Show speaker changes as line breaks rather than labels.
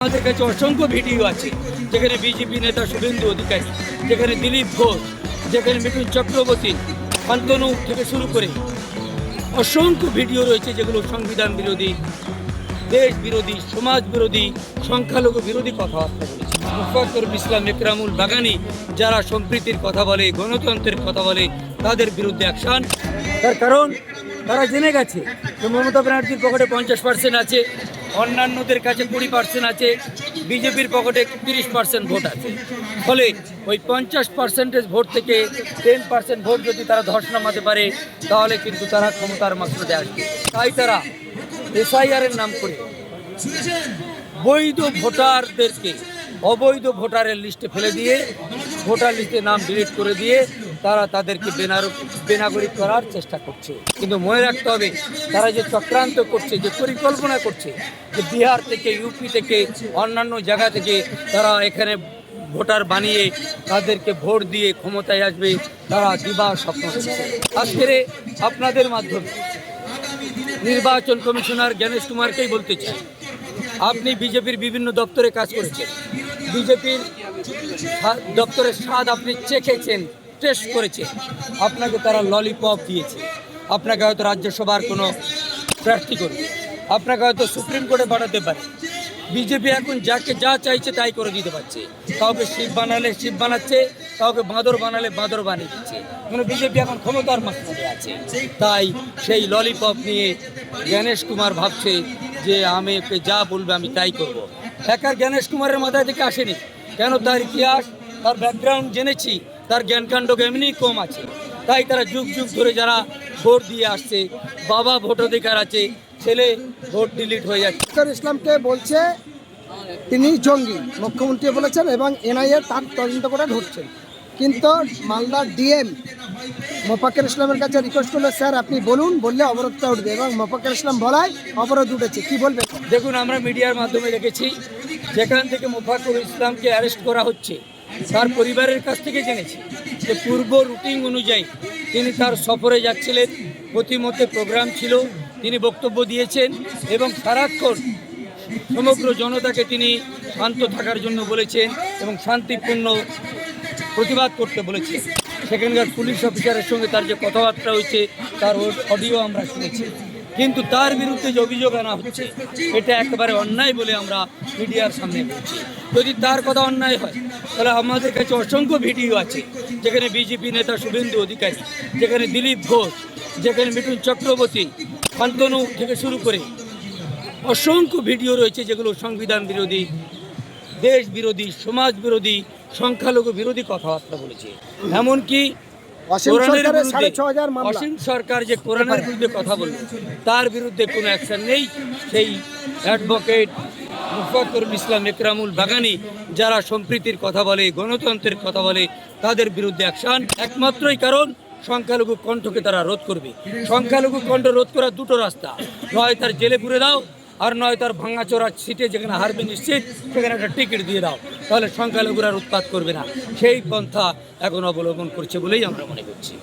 আমাদের কাছে অসংখ্য ভিডিও আছে যেখানে বিজেপি নেতা শুভেন্দু অধিকারী, যেখানে দিলীপ ঘোষ, যেখানে মিঠুন চক্রবর্তী, শান্তনু থেকে শুরু করে অসংখ্য ভিডিও রয়েছে যেগুলো সংবিধান বিরোধী, দেশ বিরোধী, সমাজ বিরোধী, সংখ্যালঘু বিরোধী কথাবার্তা বলেছে। মুফাক্কিরুল ইসলাম একরামুল বাগানী যারা সম্প্রীতির কথা বলে, গণতন্ত্রের কথা বলে, তাদের বিরুদ্ধে অ্যাকশন। তার কারণ তারা জেনে গেছে যে মমতা ব্যানার্জির পকেটে 50% আছে, অন্যান্যদের কাছে 20% আছে, বিজেপির পকেটে 30% ভোট আছে। ফলে ওই 50% ভোট থেকে 10% ভোট যদি তারা ধস নামাতে পারে তাহলে কিন্তু তারা ক্ষমতার মাত্রাতে আসবে। তাই তারা এসআইআরের নাম করে বৈধ ভোটারদেরকে অবৈধ ভোটারের লিস্টে ফেলে দিয়ে, ভোটার লিস্টে নাম ডিলিট করে দিয়ে তারা তাদেরকে বেনাগরিক করার চেষ্টা করছে। কিন্তু মনে রাখতে হবে, তারা যে চক্রান্ত করছে, যে পরিকল্পনা করছে, যে বিহার থেকে, ইউপি থেকে, অন্যান্য জায়গা থেকে তারা এখানে ভোটার বানিয়ে তাদেরকে ভোট দিয়ে ক্ষমতায় আসবে, তারা দিবা স্বপ্ন দেখছে। আজকের আপনাদের মাধ্যমে নির্বাচন কমিশনার জ্ঞানেশ কুমারকেই বলতে চাই, আপনি বিজেপির বিভিন্ন দপ্তরে কাজ করেছেন, বিজেপির দপ্তরের স্বাদ আপনি চেখেছেন, টেস্ট করেছেন, আপনাকে তারা ললিপপ দিয়েছে, আপনাকে হয়তো রাজ্যসভার কোনো প্রার্থী করবে, আপনাকে হয়তো সুপ্রিম কোর্টে পাঠাতে পারে। বিজেপি এখন যাকে যা চাইছে তাই করে দিতে পারছে। কাউকে শিব বানালে শিব বানাচ্ছে, কাউকে বাঁদর বানালে বাঁদর বানিয়ে দিচ্ছে। মানে বিজেপি এখন ক্ষমতার মাত্রায় আছে। তাই সেই ললিপপ নিয়ে জ্ঞানেশ কুমার ভাবছে যে আমি ওকে যা বলবে আমি তাই করব। একা জ্ঞানেশ কুমারের মাথায় থেকে আসেনি, কেন তার ইতিহাস, তার ব্যাকগ্রাউন্ড জেনেছি, তার জ্ঞানকাণ্ড এমনি কম আছে। তাই তারা যুগ যুগ ধরে যারা ভোট দিয়ে আসছে, বাবা ভোট অধিকার আছে, ছেলে ভোট ডিলিট হয়ে যাচ্ছে।
ইসলামকে বলছে তিনি জঙ্গি, মুখ্যমন্ত্রী বলেছেন, এবং এনআইএ তার তদন্ত করে ধরছেন। কিন্তু মালদার ডিএম মোফাক্কির ইসলামের কাছে রিকোয়েস্ট করলো, স্যার আপনি বলুন, বললে অবরোধটা উঠবে, এবং মোফাক্কির ইসলাম বলায় অবরোধ উঠেছে। কি বলবেন?
দেখুন, আমরা মিডিয়ার মাধ্যমে দেখেছি যেখান থেকে মোফাক্কির ইসলামকে অ্যারেস্ট করা হচ্ছে তার পরিবারের কাছ থেকে জেনেছি যে পূর্ব রুটিন অনুযায়ী তিনি তার সফরে যাচ্ছিলেন, প্রতিমধ্যে প্রোগ্রাম ছিল, তিনি বক্তব্য দিয়েছেন এবং সারাক্ষণ সমগ্র জনতাকে তিনি শান্ত থাকার জন্য বলেছেন এবং শান্তিপূর্ণ প্রতিবাদ করতে বলেছেন। সেখানকার পুলিশ অফিসারের সঙ্গে তার যে কথাবার্তা হয়েছে তার অডিও আমরা শুনেছি। কিন্তু তার বিরুদ্ধে যে অভিযোগ আনা হচ্ছে এটা একেবারে অন্যায় বলে আমরা মিডিয়ার সামনে বলছি। যদি তার কথা অন্যায় হয় তাহলে আমাদের কাছে অসংখ্য ভিডিও আছে যেখানে বিজেপি নেতা শুভেন্দু অধিকারী, যেখানে দিলীপ ঘোষ, যেখানে মিঠুন চক্রবর্তী, শান্তনু থেকে শুরু করে অসংখ্য ভিডিও রয়েছে যেগুলো সংবিধান বিরোধী, দেশ বিরোধী, সমাজ বিরোধী, সংখ্যালঘু বিরোধী কথাবার্তা বলেছে। এমনকি অসীম সরকার যে কোরআনের বিরুদ্ধে কথা বলল তার বিরুদ্ধে কোনো অ্যাকশন নেই। সেই অ্যাডভোকেট মুফাক্কিরুল ইসলাম একরামুল বাগানী যারা সম্প্রীতির কথা বলে, গণতন্ত্রের কথা বলে, তাদের বিরুদ্ধে অ্যাকশন। একমাত্রই কারণ সংখ্যালঘু কণ্ঠকে তারা রোধ করবে। সংখ্যালঘু কণ্ঠ রোধ করার দুটো রাস্তা, নয় তার জেলে পুরে দাও, আর নয় তার ভাঙাচোরা সিটে যেখানে হারবে নিশ্চিত সেখানে একটা টিকিট দিয়ে দাও, তাহলে সংখ্যালঘুরা উৎপাত করবে না। সেই পন্থা এখন অবলম্বন করছে বলেই আমরা মনে করছি।